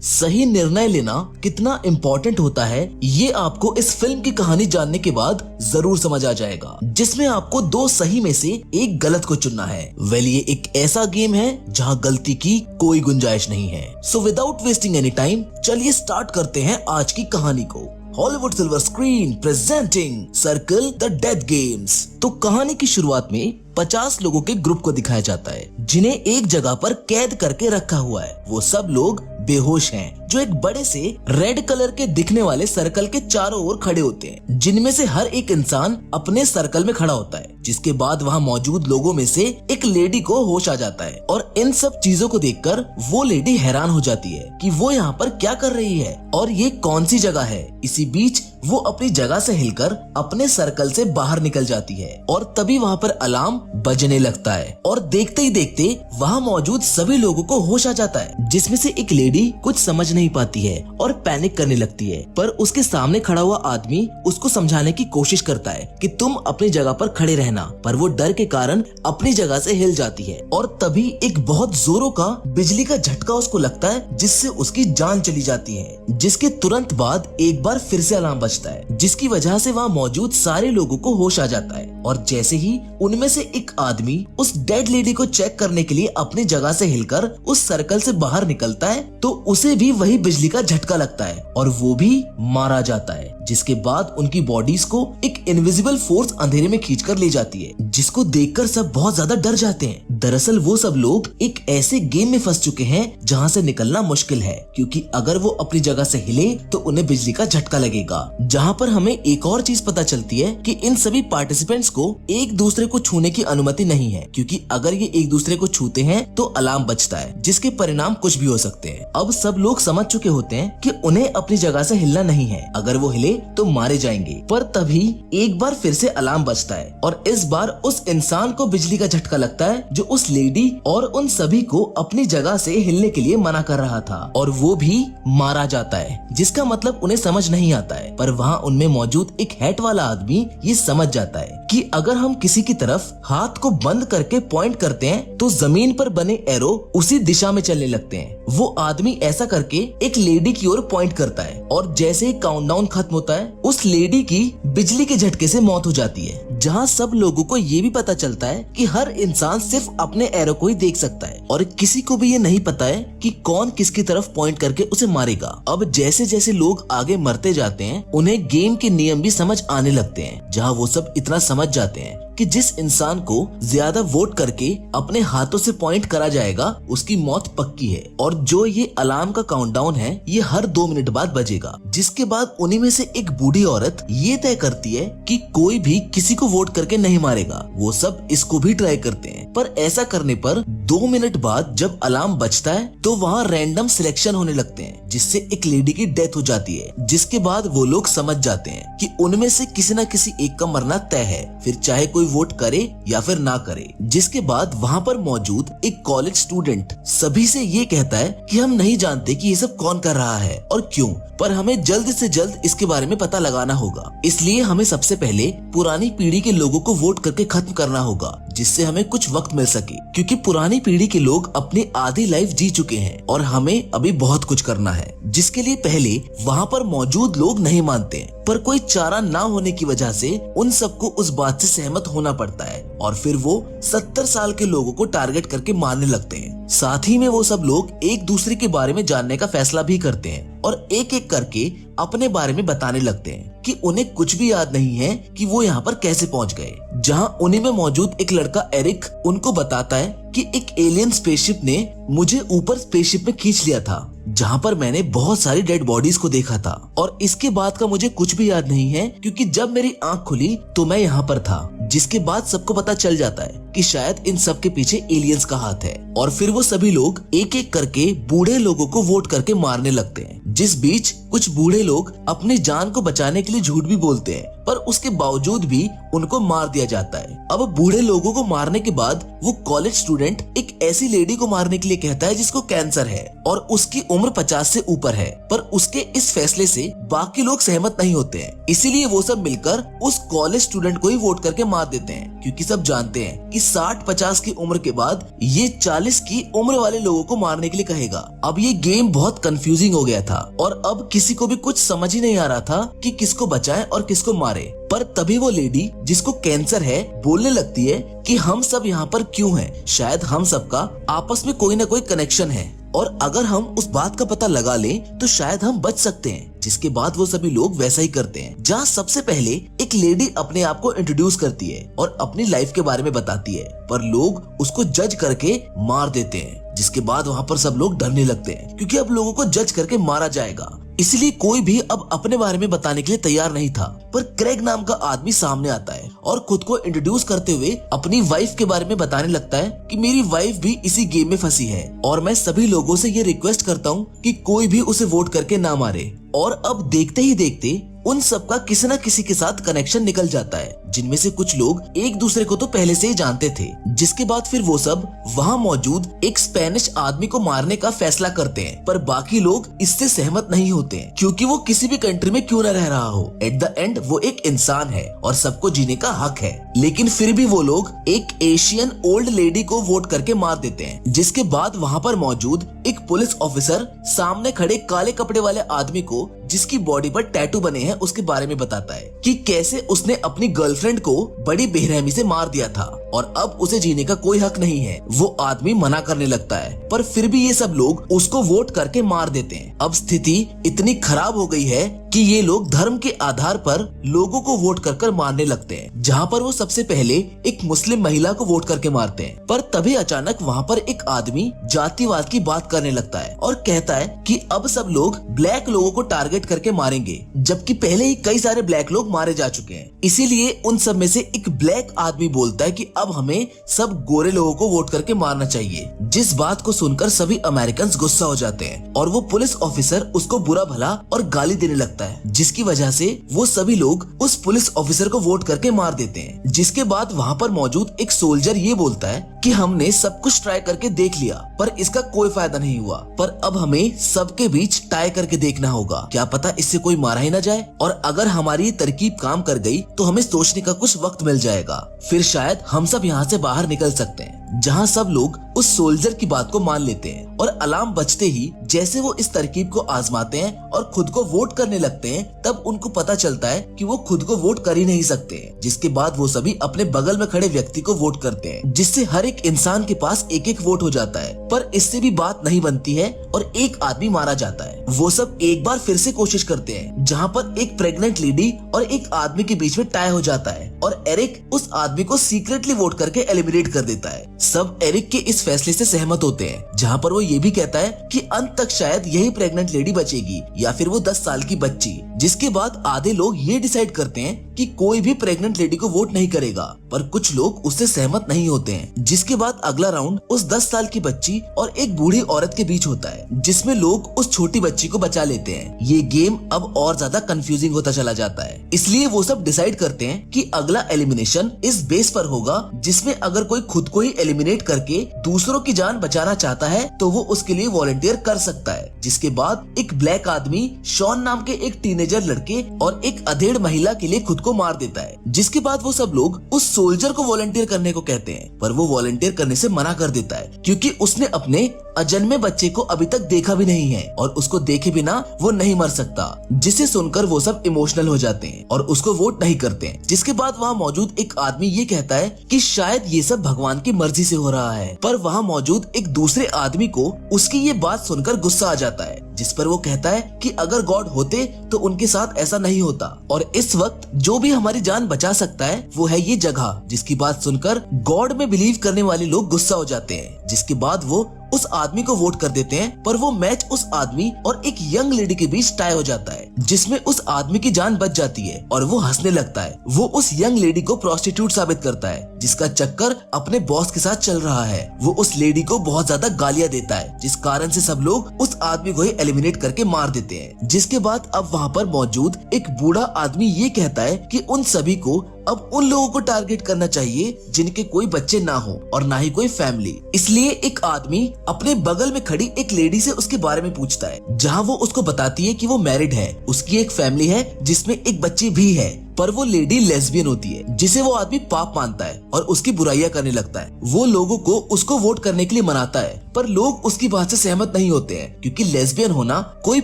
सही निर्णय लेना कितना इम्पोर्टेंट होता है ये आपको इस फिल्म की कहानी जानने के बाद जरूर समझ आ जाएगा, जिसमें आपको दो सही में से एक गलत को चुनना है। वेल ये एक ऐसा गेम है जहां गलती की कोई गुंजाइश नहीं है। So without wasting any time चलिए स्टार्ट करते हैं आज की कहानी को। Hollywood silver screen presenting circle the death games. तो कहानी की शुरुआत में 50 लोगों के ग्रुप को दिखाया जाता है जिन्हें एक जगह पर कैद करके रखा हुआ है। वो सब लोग बेहोश हैं, जो एक बड़े से रेड कलर के दिखने वाले सर्कल के चारों ओर खड़े होते हैं, जिनमें से हर एक इंसान अपने सर्कल में खड़ा होता है। जिसके बाद वहाँ मौजूद लोगों में से एक लेडी को होश आ जाता है और इन सब चीजों को देखकर वो लेडी हैरान हो जाती है कि वो यहाँ पर क्या कर रही है और ये कौन सी जगह है। इसी बीच वो अपनी जगह से हिलकर अपने सर्कल से बाहर निकल जाती है और तभी वहाँ पर अलार्म बजने लगता है और देखते ही देखते वहाँ मौजूद सभी लोगों को होश आ जाता है, जिसमें से एक लेडी कुछ समझ नहीं पाती है और पैनिक करने लगती है। पर उसके सामने खड़ा हुआ आदमी उसको समझाने की कोशिश करता है कि तुम अपनी जगह पर खड़े रहना, पर वो डर के कारण अपनी जगह से हिल जाती है और तभी एक बहुत जोरों का बिजली का झटका उसको लगता है, जिससे उसकी जान चली जाती है। जिसके तुरंत बाद एक बार फिर से अलार्म बजता है, जिसकी वजह से वहाँ मौजूद सारे लोगों को होश आ जाता है। और जैसे ही उनमें से एक आदमी उस डेड लेडी को चेक करने के लिए अपनी जगह से हिलकर उस सर्कल से बाहर निकलता है तो उसे भी वही बिजली का झटका लगता है और वो भी मारा जाता है। जिसके बाद उनकी बॉडीज को एक इनविजिबल फोर्स अंधेरे में खींचकर ले जाती है, जिसको देखकर सब बहुत ज्यादा डर जाते हैं। दरअसल वो सब लोग एक ऐसे गेम में फंस चुके हैं जहाँ से निकलना मुश्किल है, क्योंकि अगर वो अपनी जगह से हिले तो उन्हें बिजली का झटका लगेगा। जहाँ पर हमें एक और चीज पता चलती है कि इन सभी पार्टिसिपेंट्स को एक दूसरे को छूने की अनुमति नहीं है, क्योंकि अगर ये एक दूसरे को छूते हैं तो अलार्म बजता है, जिसके परिणाम कुछ भी हो सकते हैं। अब सब लोग समझ चुके होते हैं कि उन्हें अपनी जगह से हिलना नहीं है, अगर वो हिले तो मारे जाएंगे। पर तभी एक बार फिर से अलार्म बजता है और इस बार उस इंसान को बिजली का झटका लगता है जो उस लेडी और उन सभी को अपनी जगह से हिलने के लिए मना कर रहा था, और वो भी मारा जाता है। जिसका मतलब उन्हें समझ नहीं आता है, पर वहाँ उनमें मौजूद एक हैट वाला आदमी ये समझ जाता है कि अगर हम किसी की तरफ हाथ को बंद करके पॉइंट करते हैं तो जमीन पर बने एरो उसी दिशा में चलने लगते हैं। वो आदमी ऐसा करके एक लेडी की ओर पॉइंट करता है और जैसे ही काउंटडाउन खत्म होता है उस लेडी की बिजली के झटके से मौत हो जाती है। जहाँ सब लोगों को ये भी पता चलता है कि हर इंसान सिर्फ अपने एरो को ही देख सकता है और किसी को भी ये नहीं पता है कि कौन किसकी तरफ पॉइंट करके उसे मारेगा। अब जैसे जैसे लोग आगे मरते जाते हैं उन्हें गेम के नियम भी समझ आने लगते हैं, जहाँ वो सब इतना समझ जाते हैं कि जिस इंसान को ज्यादा वोट करके अपने हाथों से पॉइंट करा जाएगा उसकी मौत पक्की है, और जो ये अलार्म का काउंटडाउन है ये हर 2 मिनट बाद बजेगा। जिसके बाद उन्हीं में से एक बूढ़ी औरत ये तय करती है कि कोई भी किसी को वोट करके नहीं मारेगा। वो सब इसको भी ट्राई करते हैं, पर ऐसा करने पर 2 मिनट बाद जब अलार्म बजता है तो वहाँ रैंडम सिलेक्शन होने लगते हैं, जिससे एक लेडी की डेथ हो जाती है। जिसके बाद वो लोग समझ जाते हैं कि उनमें से किसी न किसी एक का मरना तय है, फिर चाहे कोई वोट करे या फिर ना करे। जिसके बाद वहाँ पर मौजूद एक कॉलेज स्टूडेंट सभी से ये कहता है कि हम नहीं जानते कि ये सब कौन कर रहा है और क्यों, पर हमें जल्द से जल्द इसके बारे में पता लगाना होगा। इसलिए हमें सबसे पहले पुरानी पीढ़ी के लोगों को वोट करके खत्म करना होगा, जिससे हमें कुछ वक्त मिल सके, क्योंकि पुरानी पीढ़ी के लोग अपनी आधी लाइफ जी चुके हैं और हमें अभी बहुत कुछ करना है। जिसके लिए पहले वहाँ पर मौजूद लोग नहीं मानते, पर कोई चारा ना होने की वजह से उन सबको उस बात से सहमत होना पड़ता है और फिर वो 70 साल के लोगों को टारगेट करके मारने लगते हैं। साथ ही में वो सब लोग एक दूसरे के बारे में जानने का फैसला भी करते हैं और एक एक करके अपने बारे में बताने लगते हैं कि उन्हें कुछ भी याद नहीं है कि वो यहाँ पर कैसे पहुँच गए। जहाँ उन्हीं में मौजूद एक लड़का एरिक उनको बताता है कि एक एलियन स्पेसशिप ने मुझे ऊपर स्पेसशिप में खींच लिया था, जहाँ पर मैंने बहुत सारी डेड बॉडीज को देखा था, और इसके बाद का मुझे कुछ भी याद नहीं है, क्योंकि जब मेरी आंख खुली तो मैं यहाँ पर था। जिसके बाद सबको पता चल जाता है कि शायद इन सब के पीछे एलियंस का हाथ है, और फिर वो सभी लोग एक एक करके बूढ़े लोगों को वोट करके मारने लगते हैं। जिस बीच कुछ बूढ़े लोग अपनी जान को बचाने के लिए झूठ भी बोलते हैं, पर उसके बावजूद भी उनको मार दिया जाता है। अब बूढ़े लोगों को मारने के बाद वो कॉलेज स्टूडेंट एक ऐसी लेडी को मारने के लिए कहता है जिसको कैंसर है और उसकी उम्र 50 से ऊपर है, पर उसके इस फैसले से बाकी लोग सहमत नहीं होते हैं। इसीलिए वो सब मिलकर उस कॉलेज स्टूडेंट को ही वोट करके मार देते हैं, क्योंकि सब जानते हैं कि 60-50 की उम्र के बाद ये 40 की उम्र वाले लोगों को मारने के लिए कहेगा। अब ये गेम बहुत कंफ्यूजिंग हो गया था और अब किसी को भी कुछ समझ ही नहीं आ रहा था कि किसको बचाएं और किसको मारे। पर तभी वो लेडी जिसको कैंसर है बोलने लगती है कि हम सब यहाँ पर क्यों हैं? शायद हम सबका आपस में कोई ना कोई कनेक्शन है और अगर हम उस बात का पता लगा लें तो शायद हम बच सकते हैं। जिसके बाद वो सभी लोग वैसा ही करते हैं, जहाँ सबसे पहले एक लेडी अपने आप को इंट्रोड्यूस करती है और अपनी लाइफ के बारे में बताती है, पर लोग उसको जज करके मार देते हैं। जिसके बाद वहाँ पर सब लोग डरने लगते हैं, क्योंकि अब लोगों को जज करके मारा जाएगा। इसलिए कोई भी अब अपने बारे में बताने के लिए तैयार नहीं था। पर क्रेग नाम का आदमी सामने आता है और खुद को इंट्रोड्यूस करते हुए अपनी वाइफ के बारे में बताने लगता है कि मेरी वाइफ भी इसी गेम में फंसी है और मैं सभी लोगों से ये रिक्वेस्ट करता हूँ कि कोई भी उसे वोट करके ना मारे। और अब देखते ही देखते उन सबका किसी न किसी के साथ कनेक्शन निकल जाता है, जिनमें से कुछ लोग एक दूसरे को तो पहले से ही जानते थे। जिसके बाद फिर वो सब वहाँ मौजूद एक स्पेनिश आदमी को मारने का फैसला करते हैं, पर बाकी लोग इससे सहमत नहीं होते हैं, क्योंकि वो किसी भी कंट्री में क्यों न रह रहा हो, एट द एंड वो एक इंसान है और सबको जीने का हक है। लेकिन फिर भी वो लोग एक एशियन ओल्ड लेडी को वोट करके मार देते हैं। जिसके बाद वहाँ पर मौजूद एक पुलिस ऑफिसर सामने खड़े काले कपड़े वाले आदमी को, जिसकी बॉडी पर टैटू बने हैं, उसके बारे में बताता है कि कैसे उसने अपनी गर्लफ्रेंड को बड़ी बेरहमी से मार दिया था और अब उसे जीने का कोई हक नहीं है। वो आदमी मना करने लगता है, पर फिर भी ये सब लोग उसको वोट करके मार देते हैं। अब स्थिति इतनी खराब हो गई है कि ये लोग धर्म के आधार पर लोगों को वोट कर मारने लगते हैं, जहाँ पर वो सबसे पहले एक मुस्लिम महिला को वोट करके मारते हैं। पर तभी अचानक वहाँ पर एक आदमी जातिवाद की बात करने लगता है और कहता है कि अब सब लोग ब्लैक लोगों को टारगेट करके मारेंगे, जबकि पहले ही कई सारे ब्लैक लोग मारे जा चुके हैं। इसीलिए उन सब में से एक ब्लैक आदमी बोलता है कि अब हमें सब गोरे लोगों को वोट करके मारना चाहिए। जिस बात को सुनकर सभी अमेरिकन गुस्सा हो जाते हैं और वो पुलिस ऑफिसर उसको बुरा भला और गाली देने लगता है, जिसकी वजह से वो सभी लोग उस पुलिस ऑफिसर को वोट करके मार देते हैं। जिसके बाद वहाँ पर मौजूद एक सोल्जर ये बोलता है कि हमने सब कुछ ट्राई करके देख लिया, पर इसका कोई फायदा नहीं हुआ, पर अब हमें सबके बीच टाई करके देखना होगा, क्या पता इससे कोई मारा ही ना जाए, और अगर हमारी तरकीब काम कर गई तो हमें सोचने का कुछ वक्त मिल जाएगा, फिर शायद हम सब यहाँ से बाहर निकल सकते हैं। जहाँ सब लोग उस सोल्जर की बात को मान लेते हैं और अलार्म बजते ही जैसे वो इस तरकीब को आजमाते हैं और खुद को वोट करने लगते हैं, तब उनको पता चलता है कि वो खुद को वोट कर ही नहीं सकते। जिसके बाद वो सभी अपने बगल में खड़े व्यक्ति को वोट करते हैं, जिससे हर एक इंसान के पास एक एक वोट हो जाता है। पर इससे भी बात नहीं बनती है और एक आदमी मारा जाता है। वो सब एक बार फिर से कोशिश करते हैं, जहाँ पर एक प्रेग्नेंट लेडी और एक आदमी के बीच में टाई हो जाता है और एरिक उस आदमी को सीक्रेटली वोट करके एलिमिनेट कर देता है। सब एरिक के इस फैसले से सहमत होते हैं, जहाँ पर वो ये भी कहता है कि अंत तक शायद यही प्रेग्नेंट लेडी बचेगी या फिर वो 10 साल की बच्ची। जिसके बाद आधे लोग ये डिसाइड करते हैं कि कोई भी प्रेग्नेंट लेडी को वोट नहीं करेगा, पर कुछ लोग उससे सहमत नहीं होते हैं। जिसके बाद अगला राउंड उस 10 साल की बच्ची और एक बूढ़ी औरत के बीच होता है, जिसमें लोग उस छोटी बच्ची को बचा लेते हैं। ये गेम अब और ज्यादा कंफ्यूजिंग होता चला जाता है, इसलिए वो सब डिसाइड करते हैं कि अगला एलिमिनेशन इस बेस पर होगा जिसमें अगर कोई खुद को ही एलिमिनेट करके दूसरों की जान बचाना चाहता है तो वो उसके लिए वॉलंटियर कर सकता है। जिसके बाद एक ब्लैक आदमी शॉन नाम के एक टीनेजर लड़के और एक अधेड़ महिला के लिए खुद को मार देता है। जिसके बाद वो सब लोग उस सोल्जर को वॉलंटियर करने को कहते हैं, पर वो वॉलंटियर करने से मना कर देता है, क्योंकि उसने अपने अजन्मे बच्चे को अभी तक देखा भी नहीं है और उसको देखे बिना वो नहीं मर सकता। जिसे सुनकर वो सब इमोशनल हो जाते हैं और उसको वोट नहीं करते हैं। जिसके बाद वहाँ मौजूद एक आदमी ये कहता है कि शायद ये सब भगवान की मर्जी से हो रहा है, पर वहाँ मौजूद एक दूसरे आदमी को उसकी ये बात सुनकर गुस्सा आ जाता है, जिस पर वो कहता है कि अगर गॉड होते तो उनके साथ ऐसा नहीं होता और इस वक्त जो भी हमारी जान बचा सकता है वो है ये जगह। जिसकी बात सुनकर गॉड में बिलीव करने वाले लोग गुस्सा हो जाते हैं। जिसके बाद वो उस आदमी को वोट कर देते हैं, पर वो मैच उस आदमी और एक यंग लेडी के बीच टाई हो जाता है, जिसमें उस आदमी की जान बच जाती है और वो हंसने लगता है। वो उस यंग लेडी को प्रोस्टिट्यूट साबित करता है, जिसका चक्कर अपने बॉस के साथ चल रहा है। वो उस लेडी को बहुत ज्यादा गालियां देता है, जिस कारण से सब लोग उस आदमी को ही एलिमिनेट करके मार देते हैं। जिसके बाद अब वहाँ पर मौजूद एक बूढ़ा आदमी ये कहता है कि उन सभी को अब उन लोगों को टारगेट करना चाहिए जिनके कोई बच्चे ना हो और ना ही कोई फैमिली। इसलिए एक आदमी अपने बगल में खड़ी एक लेडी से उसके बारे में पूछता है, जहाँ वो उसको बताती है कि वो मैरिड है, उसकी एक फैमिली है जिसमें एक बच्ची भी है, पर वो लेडी लेस्बियन होती है, जिसे वो आदमी पाप मानता है और उसकी बुराइयां करने लगता है। वो लोगों को उसको वोट करने के लिए मनाता है, पर लोग उसकी बात से सहमत नहीं होते हैं, क्योंकि लेस्बियन होना कोई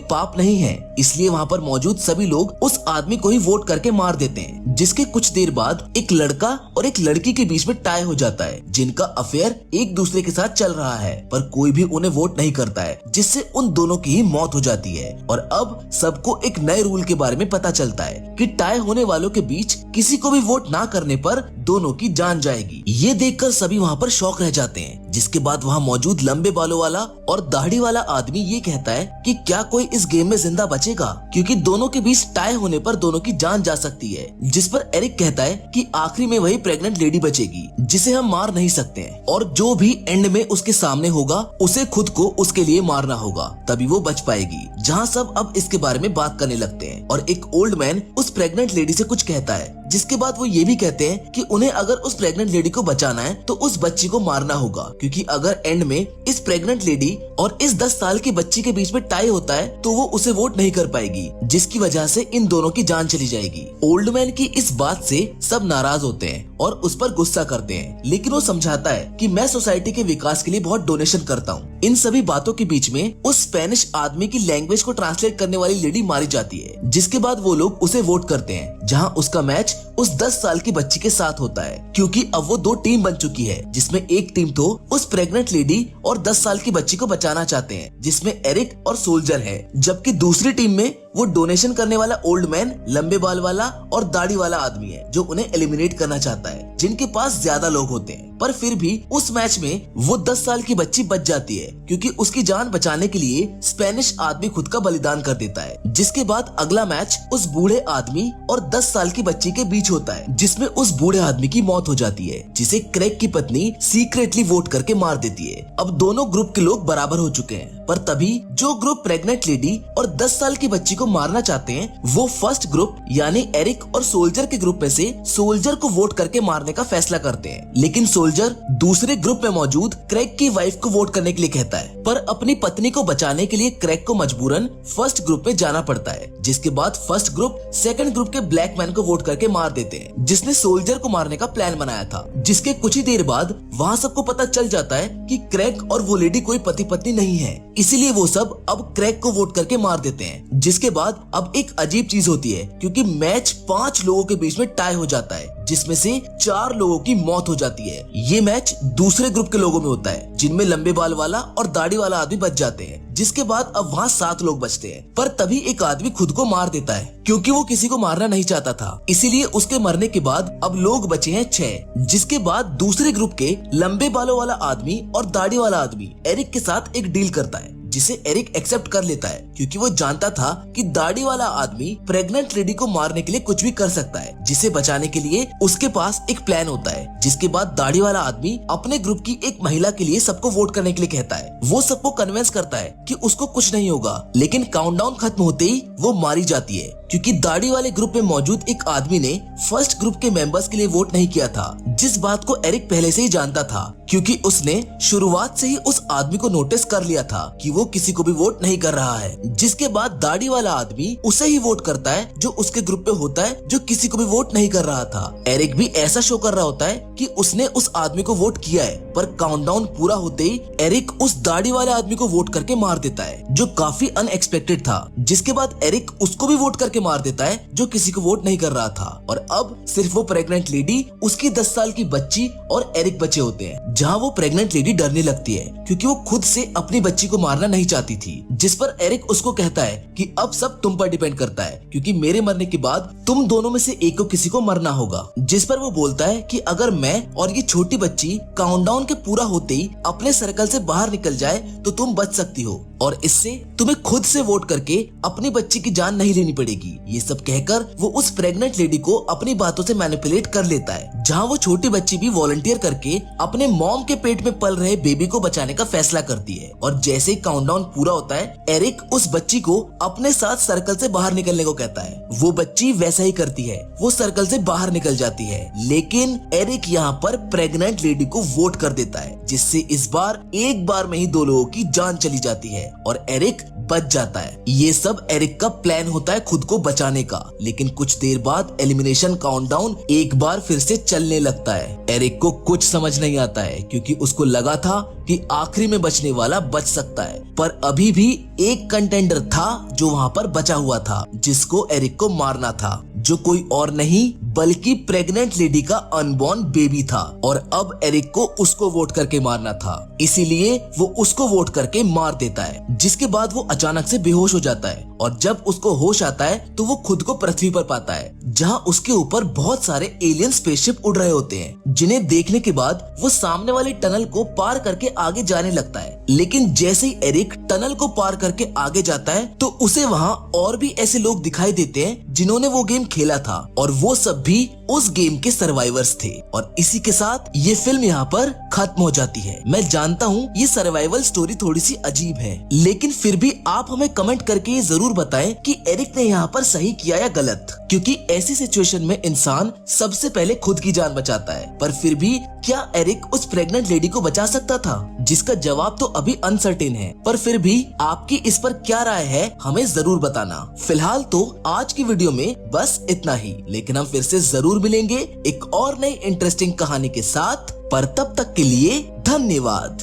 पाप नहीं है। इसलिए वहाँ पर मौजूद सभी लोग उस आदमी को ही वोट करके मार देते हैं। जिसके कुछ देर बाद एक लड़का और एक लड़की के बीच में टाई हो जाता है, जिनका अफेयर एक दूसरे के साथ चल रहा है, पर कोई भी उन्हें वोट नहीं करता है, जिससे उन दोनों की ही मौत हो जाती है। और अब सबको एक नए रूल के बारे में पता चलता है कि टाई होने वालों के बीच किसी को भी वोट ना करने पर दोनों की जान जाएगी। ये देखकर सभी वहाँ पर शॉक रह जाते हैं। जिसके बाद वहाँ मौजूद लंबे बालों वाला और दाढ़ी वाला आदमी ये कहता है कि क्या कोई इस गेम में जिंदा बचेगा, क्योंकि दोनों के बीच टाई होने पर दोनों की जान जा सकती है। जिस पर एरिक कहता है कि आखिरी में वही प्रेग्नेंट लेडी बचेगी, जिसे हम मार नहीं सकते हैं, और जो भी एंड में उसके सामने होगा उसे खुद को उसके लिए मारना होगा, तभी वो बच पाएगी। जहाँ सब अब इसके बारे में बात करने लगते हैं और एक ओल्ड मैन उस प्रेग्नेंट लेडी से कुछ कहता है, जिसके बाद वो ये भी कहते हैं कि उन्हें अगर उस प्रेग्नेंट लेडी को बचाना है तो उस बच्ची को मारना होगा, क्योंकि अगर एंड में इस प्रेग्नेंट लेडी और इस 10 साल की बच्ची के बीच में टाई होता है तो वो उसे वोट नहीं कर पाएगी, जिसकी वजह से इन दोनों की जान चली जाएगी। ओल्ड मैन की इस बात से सब नाराज होते हैं और उस पर गुस्सा करते हैं, लेकिन वो समझाता है कि मैं सोसाइटी के विकास के लिए बहुत डोनेशन करता हूँ। इन सभी बातों के बीच में उस स्पेनिश आदमी की लैंग्वेज को ट्रांसलेट करने वाली लेडी मारी जाती है, जिसके बाद वो लोग उसे वोट करते हैं, जहाँ उसका मैच उस 10 साल की बच्ची के साथ होता है, क्योंकि अब वो 2 टीम बन चुकी है, जिसमें एक टीम तो उस प्रेग्नेंट लेडी और 10 साल की बच्ची को बचाना चाहते हैं, जिसमें एरिक और सोल्जर है, जबकि दूसरी टीम में वो डोनेशन करने वाला ओल्ड मैन, लंबे बाल वाला और दाढ़ी वाला आदमी है, जो उन्हें एलिमिनेट करना चाहता है, जिनके पास ज्यादा लोग होते हैं। पर फिर भी उस मैच में वो 10 साल की बच्ची बच जाती है, क्योंकि उसकी जान बचाने के लिए स्पेनिश आदमी खुद का बलिदान कर देता है। जिसके बाद अगला मैच उस बूढ़े आदमी और 10 साल की बच्ची के बीच होता है, जिसमें उस बूढ़े आदमी की मौत हो जाती है, जिसे क्रेग की पत्नी सीक्रेटली वोट करके मार देती है। अब दोनों ग्रुप के लोग बराबर हो चुके हैं, पर तभी जो ग्रुप प्रेग्नेंट लेडी और 10 साल की बच्ची को मारना चाहते हैं, वो फर्स्ट ग्रुप यानी एरिक और सोल्जर के ग्रुप में से सोल्जर को वोट करके मारने का फैसला करते हैं। लेकिन सोल्जर दूसरे ग्रुप में मौजूद क्रेग की वाइफ को वोट करने के लिए कहता है, पर अपनी पत्नी को बचाने के लिए क्रेग को मजबूरन फर्स्ट ग्रुप में जाना पड़ता है। जिसके बाद फर्स्ट ग्रुप सेकंड ग्रुप के ब्लैक मैन को वोट करके मार देते हैं, जिसने सोल्जर को मारने का प्लान बनाया था। जिसके कुछ ही देर बाद वहाँ सबको पता चल जाता है कि क्रेग और वो लेडी कोई पति पत्नी नहीं है, इसीलिए वो सब अब क्रेग को वोट करके मार देते हैं। जिसके बाद अब एक अजीब चीज होती है, क्योंकि मैच 5 लोगों के बीच में टाई हो जाता है, जिसमें से 4 लोगों की मौत हो जाती है। ये मैच दूसरे ग्रुप के लोगों में होता है, जिनमें लंबे बाल वाला और दाढ़ी वाला आदमी बच जाते हैं। जिसके बाद अब वहाँ 7 लोग बचते हैं, पर तभी एक आदमी खुद को मार देता है, क्योंकि वो किसी को मारना नहीं चाहता था। इसीलिए उसके मरने के बाद अब लोग बचे हैं 6। जिसके बाद दूसरे ग्रुप के लंबे बालों वाला आदमी और दाढ़ी वाला आदमी एरिक के साथ एक डील करता है, जिसे एरिक एक्सेप्ट कर लेता है, क्योंकि वो जानता था कि दाढ़ी वाला आदमी प्रेग्नेंट लेडी को मारने के लिए कुछ भी कर सकता है, जिसे बचाने के लिए उसके पास एक प्लान होता है। जिसके बाद दाढ़ी वाला आदमी अपने ग्रुप की एक महिला के लिए सबको वोट करने के लिए कहता है। वो सबको कन्विंस करता है कि उसको कुछ नहीं होगा, लेकिन काउंटडाउन खत्म होते ही वो मारी जाती है, क्योंकि दाढ़ी वाले ग्रुप में मौजूद एक आदमी ने फर्स्ट ग्रुप के मेंबर्स के लिए वोट नहीं किया था, जिस बात को एरिक पहले से ही जानता था, क्योंकि उसने शुरुआत से ही उस आदमी को नोटिस कर लिया था कि वो किसी को भी वोट नहीं कर रहा है। जिसके बाद दाढ़ी वाला आदमी उसे ही वोट करता है जो उसके ग्रुप पे होता है, जो किसी को भी वोट नहीं कर रहा था। एरिक भी ऐसा शो कर रहा होता है कि उसने उस आदमी को वोट किया है, पर काउंटडाउन पूरा होते ही एरिक उस दाढ़ी वाले आदमी को वोट करके मार देता है, जो काफी अनएक्सपेक्टेड था। जिसके बाद एरिक उसको भी वोट करके मार देता है, जो किसी को वोट नहीं कर रहा था। और अब सिर्फ वो प्रेग्नेंट लेडी, उसकी 10 साल की बच्ची और एरिक बचे होते हैं, जहाँ वो प्रेग्नेंट लेडी डरने लगती है क्योंकि वो खुद से अपनी बच्ची को मारना नहीं चाहती थी, जिस पर एरिक उसको कहता है कि अब सब तुम पर डिपेंड करता है क्योंकि मेरे मरने के बाद तुम दोनों में से एक को किसी को मरना होगा। जिस पर वो बोलता है कि अगर मैं और ये छोटी बच्ची काउंटडाउन के पूरा होते ही अपने सर्कल से बाहर निकल जाए तो तुम बच सकती हो और इससे तुम्हें खुद से वोट करके अपनी बच्ची की जान नहीं लेनी पड़ेगी। ये सब कहकर वो उस प्रेग्नेंट लेडी को अपनी बातों से मैनिपुलेट कर लेता है, जहाँ वो छोटी बच्ची भी वॉलंटियर करके अपने मॉम के पेट में पल रहे बेबी को बचाने का फैसला करती है। और जैसे ही काउंटडाउन पूरा होता है एरिक उस बच्ची को अपने साथ सर्कल से बाहर निकलने को कहता है। वो बच्ची वैसा ही करती है, वो सर्कल से बाहर निकल जाती है, लेकिन एरिक यहाँ पर प्रेग्नेंट लेडी को वोट कर देता है, जिससे इस बार एक बार में ही 2 लोगों की जान चली जाती है और एरिक बच जाता है। ये सब एरिक का प्लान होता है खुद को बचाने का, लेकिन कुछ देर बाद एलिमिनेशन काउंटडाउन एक बार फिर से चलने लगता है। एरिक को कुछ समझ नहीं आता है क्योंकि उसको लगा था कि आखिरी में बचने वाला बच सकता है, पर अभी भी एक कंटेंडर था जो वहाँ पर बचा हुआ था, जिसको एरिक को मारना था, जो कोई और नहीं बल्कि प्रेग्नेंट लेडी का अनबॉर्न बेबी था। और अब एरिक को उसको वोट करके मारना था, इसीलिए वो उसको वोट करके मार देता है, जिसके बाद वो अचानक से बेहोश हो जाता है और जब उसको होश आता है तो वो खुद को पृथ्वी पर पाता है, जहाँ उसके ऊपर बहुत सारे एलियन स्पेसशिप उड़ रहे होते हैं, जिन्हें देखने के बाद वो सामने वाले टनल को पार करके आगे जाने लगता है। लेकिन जैसे ही एरिक टनल को पार करके आगे जाता है तो उसे वहाँ और भी ऐसे लोग दिखाई देते हैं जिन्होंने वो गेम खेला था और वो सब भी उस गेम के सर्वाइवर्स थे। और इसी के साथ ये फिल्म यहाँ पर खत्म हो जाती है। मैं जानता हूँ ये सर्वाइवल स्टोरी थोड़ी सी अजीब है, लेकिन फिर भी आप हमें कमेंट करके ये जरूर बताएं कि एरिक ने यहाँ पर सही किया या गलत, क्योंकि ऐसी सिचुएशन में इंसान सबसे पहले खुद की जान बचाता है। पर फिर भी क्या एरिक उस प्रेग्नेंट लेडी को बचा सकता था, जिसका जवाब तो अभी अनसर्टेन है। पर फिर भी आपकी इस पर क्या राय है हमें जरूर बताना। फिलहाल तो आज की वीडियो में बस इतना ही, लेकिन हम फिर से जरूर मिलेंगे एक और नई इंटरेस्टिंग कहानी के साथ। पर तब तक के लिए धन्यवाद।